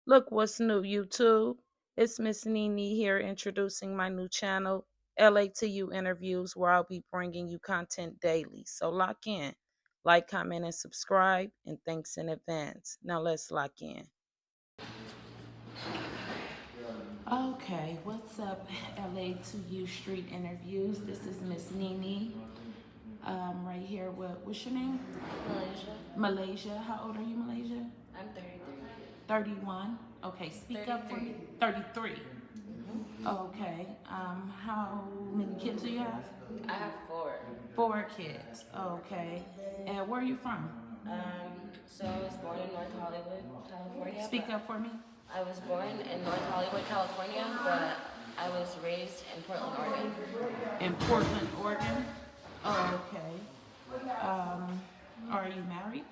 Look what's new, YouTube. It's Miss Nene here introducing my new channel, LA to You Interviews, where I'll be bringing you content daily. So lock in, like, comment, and subscribe, and thanks in advance. Now let's lock in. Okay, what's up, LA to You Street Interviews? This is Miss Nene. Right here. What's your name? Malaysia. Malaysia. How old are you, Malaysia? I'm 33. 31. Okay, speak up for me. 33. Okay. How many kids do you have? I have four. 4 kids. Okay. And where are you from? So I was born in North Hollywood, California. Speak up for me. I was born in North Hollywood, California, but I was raised in Portland, Oregon. In Portland, Oregon. Okay. Are you married?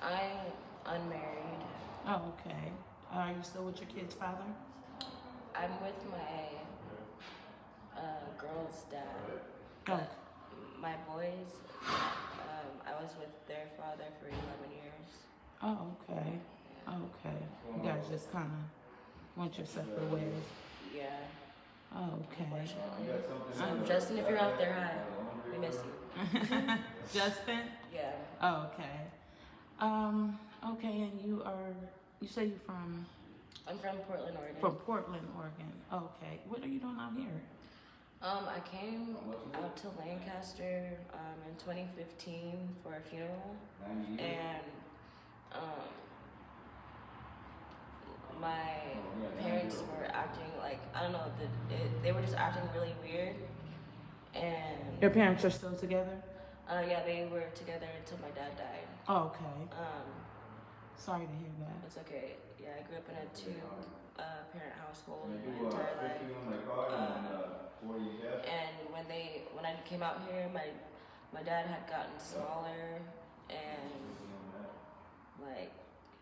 I'm unmarried. Okay. Are you still with your kid's father? I'm with my girl's dad. Oh. My boys, I was with their father for 11 years. Oh, okay. Okay. You guys just kind of went your separate ways. Yeah. Okay. Unfortunately. Justin, if you're out there, hi. We miss you. Justin? Yeah. Okay. Okay, and you say you're from? I'm from Portland, Oregon. From Portland, Oregon. Okay. What are you doing out here? I came out to Lancaster in 2015 for a funeral, and my parents were acting like, I don't know, they were just acting really weird. And your parents are still together? Yeah, they were together until my dad died. Oh, okay. Sorry to hear that. It's okay. Yeah, I grew up in a two-parent household my entire life. And when I came out here, my dad had gotten smaller, and like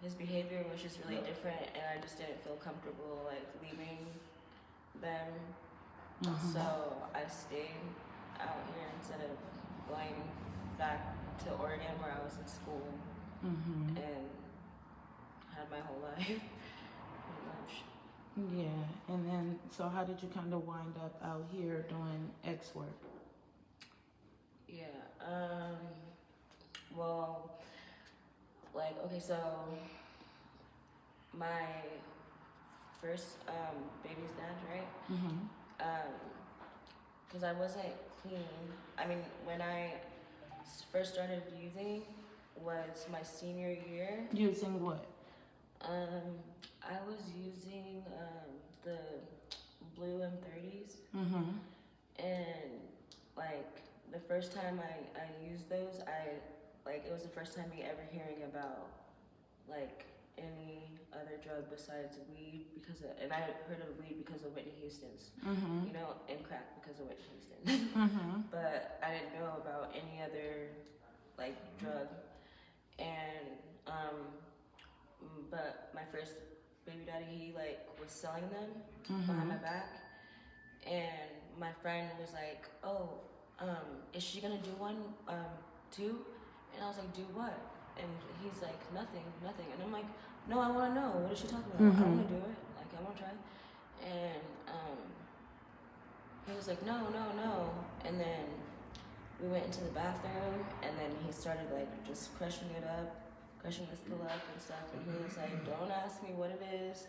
his behavior was just really different, and I just didn't feel comfortable like leaving them. So I stayed out here instead of going back to Oregon where I was in school and had my whole life pretty much. Yeah, and then so how did you kind of wind up out here doing X work? Yeah, well, like, okay, so my first baby's dad, right? Because I wasn't clean. I mean, when I first started using was my senior year. Using what? I was using the blue M30s. And like the first time I used those, it was the first time me ever hearing about like any other drug besides weed, and I heard of weed because of Whitney Houston's, you know, and crack because of Whitney Houston. But I didn't know about any other like drug. And but my first baby daddy, he like was selling them behind my back, and my friend was like, "Oh, is she gonna do one too?" And I was like, "Do what?" And he's like, "Nothing, nothing." And I'm like, "No, I want to know. What is she talking about? I want to do it. Like, I want to try." And he was like, "No, no, no." And then we went into the bathroom, and then he started like just crushing it up, crushing this pill up and stuff. And he was like, "Don't ask me what it is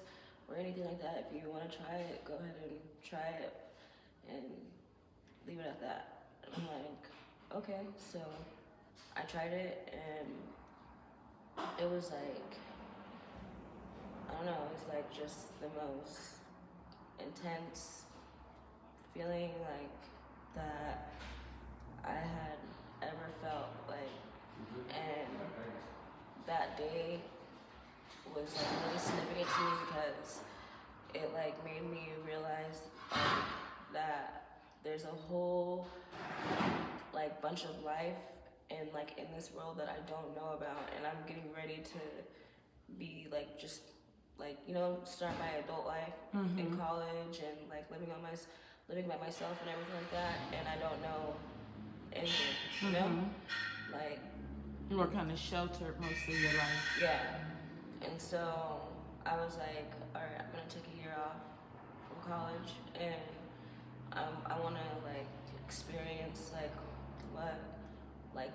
or anything like that. If you want to try it, go ahead and try it, and leave it at that." And I'm like, okay. So I tried it, and it was like, I don't know, it was like just the most intense feeling like that I had ever felt. Like, and that day was like really significant to me because it like made me realize like that there's a whole like bunch of life and like in this world that I don't know about, and I'm getting ready to be like just like, you know, start my adult life in college and like living by myself and everything like that, and I don't know anything, you know? Like, you were kind of sheltered most of your life. Yeah. And so I was like, all right, I'm gonna take a year off from college, and I want to like experience like what like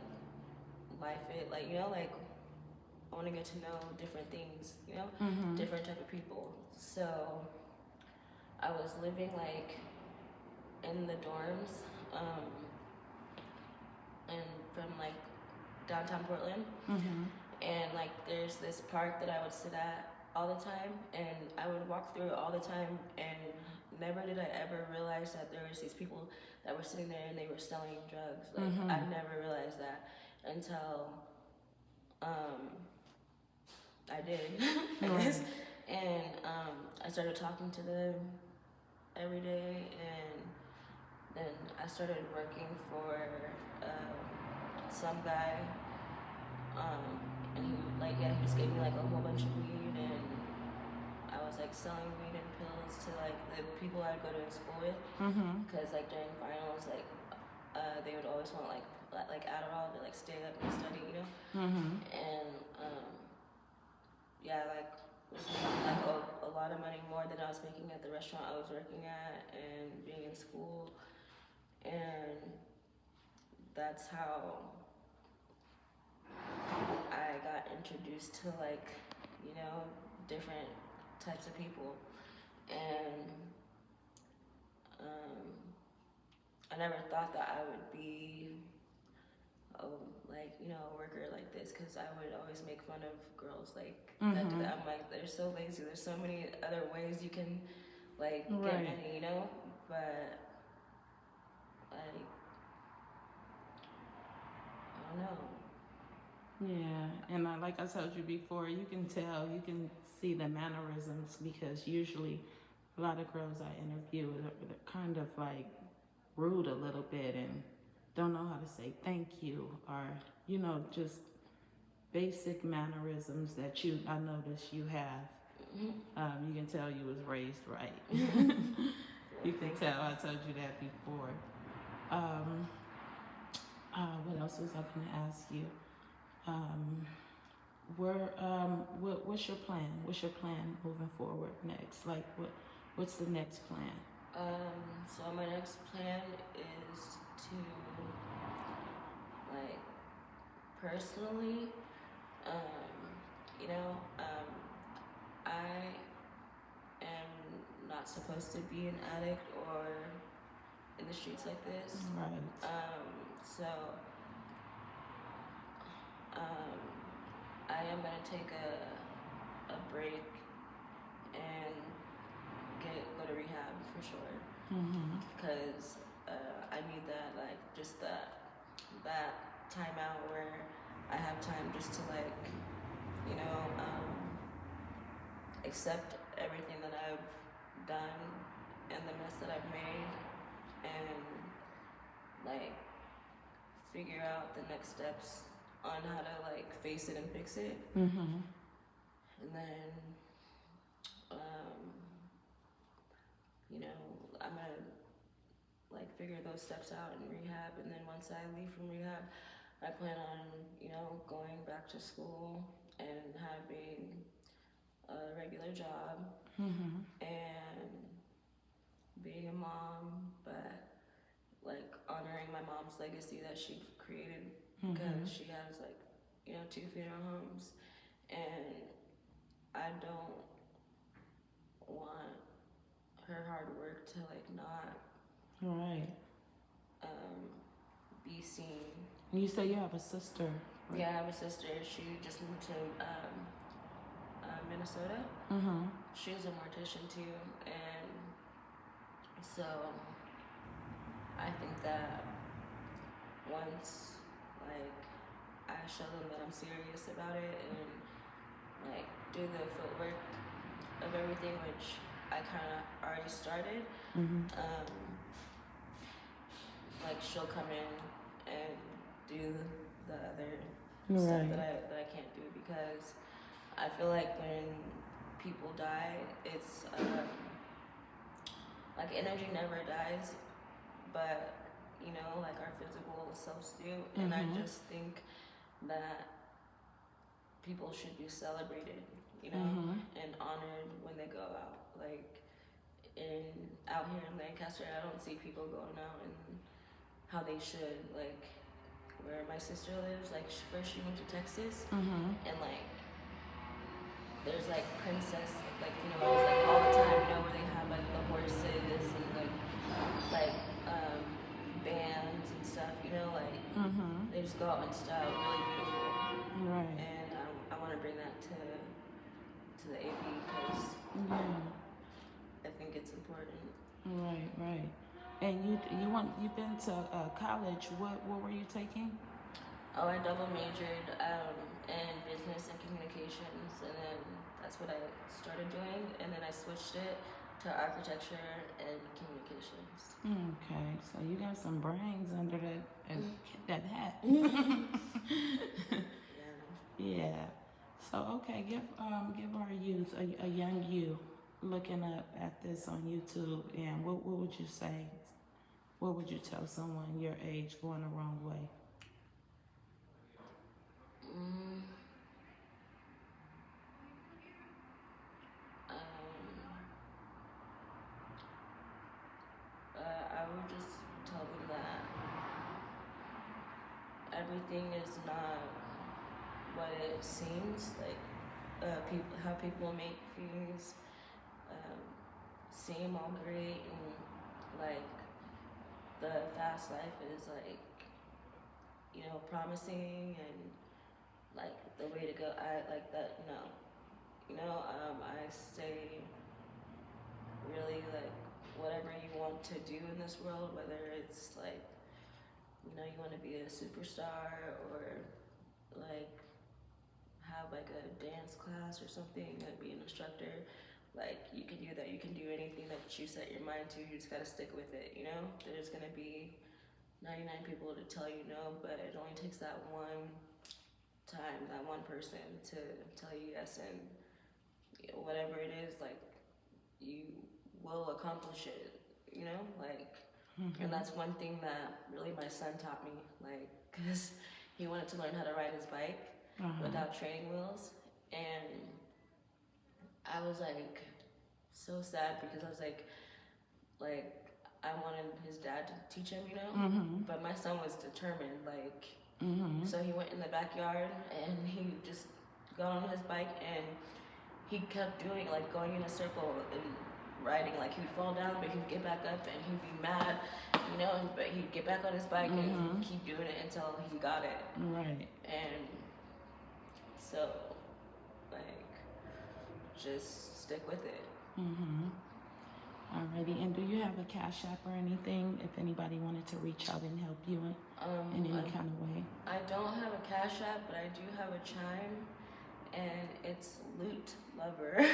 life is like, like I want to get to know different things, different type of people. So I was living like in the dorms, and from like downtown Portland, and like there's this park that I would sit at all the time, and I would walk through it all the time, and never did I ever realize that there was these people that were sitting there and they were selling drugs. Like I never realized that until I did, I guess. And I started talking to them every day, and then I started working for some guy, and he like he just gave me like a whole bunch of weed, and I was like selling weed and pills to like the people I'd go to school with, because like during finals, like they would always want like Adderall to like stay up and study, and yeah, like was making like a lot of money more than I was making at the restaurant I was working at and being in school, and that's how I got introduced to like different types of people, and I never thought that I would be like a worker like this, because I would always make fun of girls like that do that. I'm like, they're so lazy, there's so many other ways you can like get money, but like I don't know. Yeah, and like I told you before, you can tell, you can see the mannerisms, because usually a lot of girls I interview are kind of like rude a little bit and don't know how to say thank you, or just basic mannerisms that I notice you have. You can tell you was raised right. You can tell. I told you that before. What else was I going to ask you? What's your plan? What's your plan moving forward next? Like, what's the next plan? So my next plan is to like personally, I am not supposed to be an addict or in the streets like this. Right. So I am gonna take a break and go to rehab for sure, because I need that, like just that time out where I have time just to like accept everything that I've done and the mess that I've made, and like figure out the next steps on how to like face it and fix it. And then I'm gonna like figure those steps out in rehab, and then once I leave from rehab, I plan on going back to school and having a regular job, and being a mom, but like honoring my mom's legacy that she created, because she has like 2 funeral homes, and I don't want her hard work to like not be seen. And you say you have a sister, right? Yeah, I have a sister. She just moved to Minnesota. She's a mortician too, and so I think that once like I show them that I'm serious about it and like do the footwork of everything, which I kind of already started, like she'll come in and do the other stuff that I can't do, because I feel like when people die, it's like energy never dies, but like our physical selves do, and I just think that people should be celebrated, you know, and honored when they go out. Like out here in Lancaster, I don't see people going out and how they should. Like where my sister lives, like first she moved to Texas, and like there's like princess like funerals like all the time, where they have like the horses and like bands and stuff, like they just go out in style, really beautiful. Right. And I want to bring that to the AB because I think it's important. Right. And you've been to college. What were you taking? Oh, I double majored in business and communications, and then that's what I started doing, and then I switched it to architecture and communications. Okay, so you got some brains under that hat. Yeah. So okay, give our youth, a young you, looking up at this on YouTube, and what would you say? What would you tell someone your age going the wrong way? I would just tell them that everything is not what it seems. Like how people make things seem all great, and like the fast life is like promising and like the way to go. I like that. I say really like whatever you want to do in this world, whether it's like you want to be a superstar or like have like a dance class or something, like be an instructor. Like you can do that. You can do anything that you set your mind to. You just gotta stick with it. There's gonna be 99 people to tell you no, but it only takes that one time, that one person to tell you yes, and whatever it is, like you will accomplish it. And that's one thing that really my son taught me, like, because he wanted to learn how to ride his bike without training wheels, and I was like so sad because I was like I wanted his dad to teach him, but my son was determined, like, so he went in the backyard and he just got on his bike and he kept doing like going in a circle and riding. Like he'd fall down, but he'd get back up and he'd be mad, but he'd get back on his bike and keep doing it until he got it. Right. And so, like, just stick with it. Alrighty, and do you have a Cash App or anything if anybody wanted to reach out and help you in any kind of way? I don't have a Cash App, but I do have a Chime, and it's Loot Lover.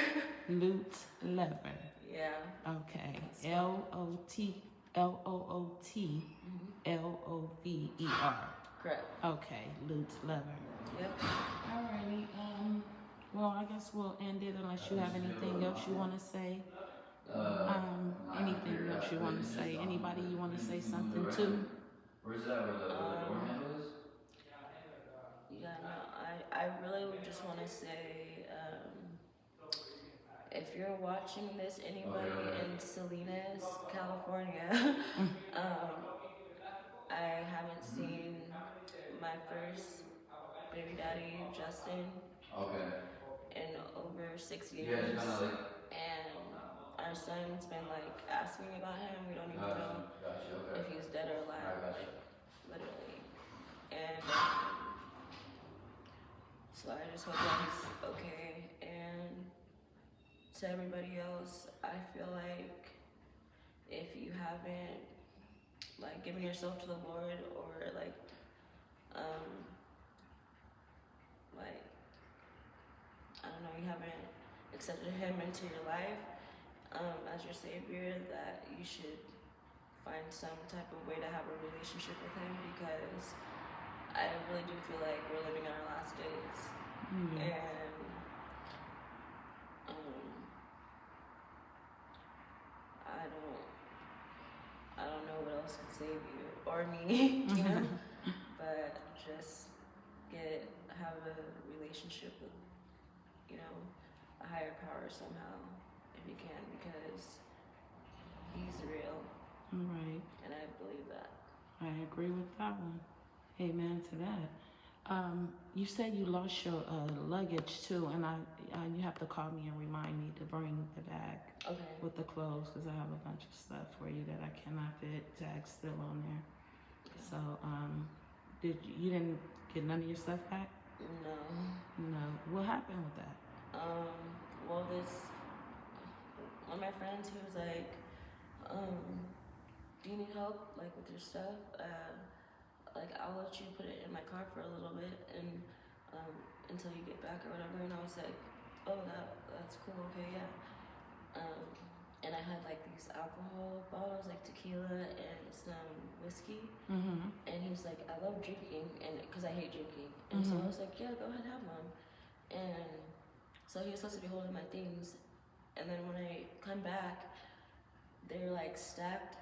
Loot Lover. Yeah. Okay. LOOTLOVER. Correct. Okay, Loot Lover. Yep. Alrighty. Well, I guess we'll end it unless you have anything else you want to say. Anything else you want to say? Anybody you want to say something to? Where's that where the door handle is? Yeah, no, I really would just want to say, if you're watching this, anybody in Salinas, California, I haven't seen my first baby daddy, Justin, in over 6 years. And our son's been like asking about him. We don't even know if he's dead or alive, like literally. And so I just hope that he's okay. And to everybody else, I feel like if you haven't like given yourself to the Lord, or like I don't know, you haven't accepted him into your life as your savior, that you should find some type of way to have a relationship with him, because I really do feel like we're living in our last days. And I don't know what else could save you or me, but just have a relationship with a higher power somehow, if you can, because he's real. Right. And I believe that. I agree with that one. Amen to that. You said you lost your luggage too, and you have to call me and remind me to bring the bag with the clothes, because I have a bunch of stuff for you that I cannot fit. Tags still on there. Okay. So, you didn't get none of your stuff back? No. No. What happened with that? Well, one of my friends, he was like, do you need help, like, with your stuff? Like, I'll let you put it in my car for a little bit, and until you get back or whatever. And I was like, oh, that's cool, okay, yeah. And I had like these alcohol bottles, like tequila and some whiskey. Mm-hmm. And he was like, I love drinking, and because I hate drinking. And so I was like, yeah, go ahead, have one. And so he was supposed to be holding my things. And then when I come back, they're like stacked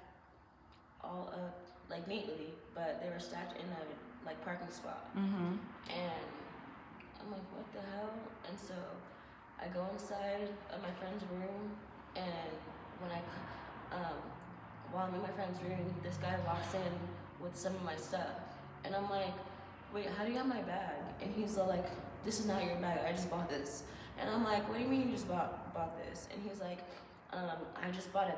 all up, like neatly, but they were stacked in a like parking spot. Mm-hmm. And I'm like, what the hell? And so I go inside of my friend's room, and when while I'm in my friend's room, this guy walks in with some of my stuff, and I'm like, wait, how do you have my bag? And he's all like, this is not your bag, I just bought this. And I'm like, what do you mean you just bought this? And he's like, I just bought it.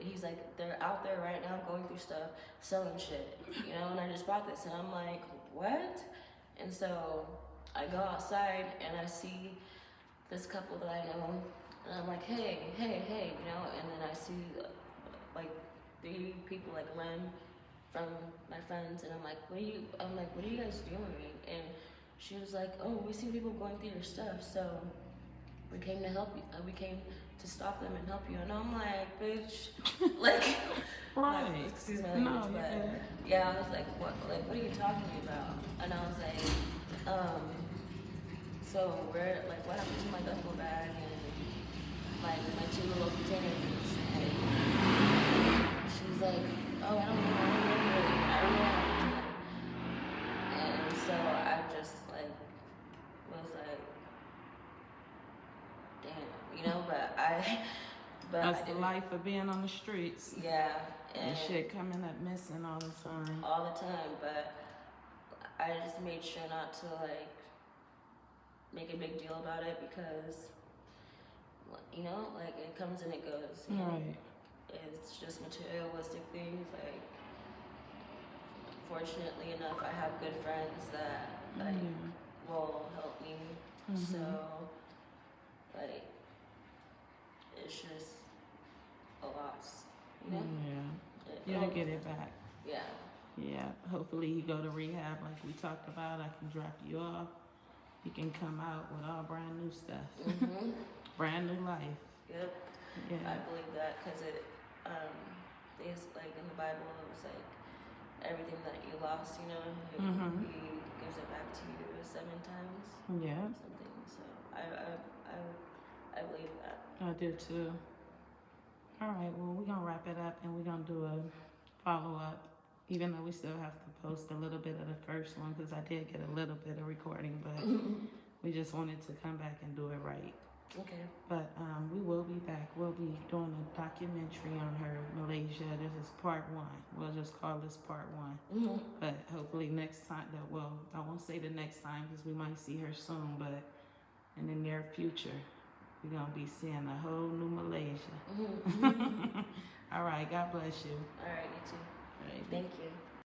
He's like, they're out there right now going through stuff, selling shit, you know, and I just bought this. And I'm like, what? And so I go outside and I see this couple that I know, and I'm like, hey, you know, and then I see like 3 people like run from my friends, and I'm like, what are you guys doing? And she was like, oh, we see people going through your stuff, so we came to help you. We came to stop them and help you. And I'm like, bitch, like, right. Excuse my language, but yeah, I was like, what are you talking about? And I was like, so what happened to my duffel bag and my 2 little containers? And she's like, oh, I don't know what happened to them. And so I just was like, damn, you know, but that's the life of being on the streets. Yeah. And shit coming up missing all the time. All the time, but I just made sure not to make a big deal about it, because you know, like, it comes and it goes. You know? Right. It's just materialistic things. Like, fortunately enough, I have good friends that will help me. So, like, it's just a loss, you know? Yeah. You'll get it back. Yeah. Yeah. Hopefully you go to rehab like we talked about. I can drop you off. You can come out with all brand new stuff. Brand new life. Yep. Yeah. I believe that, because it's like in the Bible, it was like everything that you lost, you know, he gives it back to you 7 times. Yeah. Something. So I believe that. I do too. All right. Well, we're gonna wrap it up, and we're gonna do a follow up. Even though we still have to post a little bit of the first one, because I did get a little bit of recording, but we just wanted to come back and do it right. Okay. But we will be back. We'll be doing a documentary on her, Malaysia. This is part 1. We'll just call this part 1. But hopefully next time, I won't say the next time because we might see her soon, but in the near future, we're going to be seeing a whole new Malaysia. All right. God bless you. All right. You too. All right. Thank you.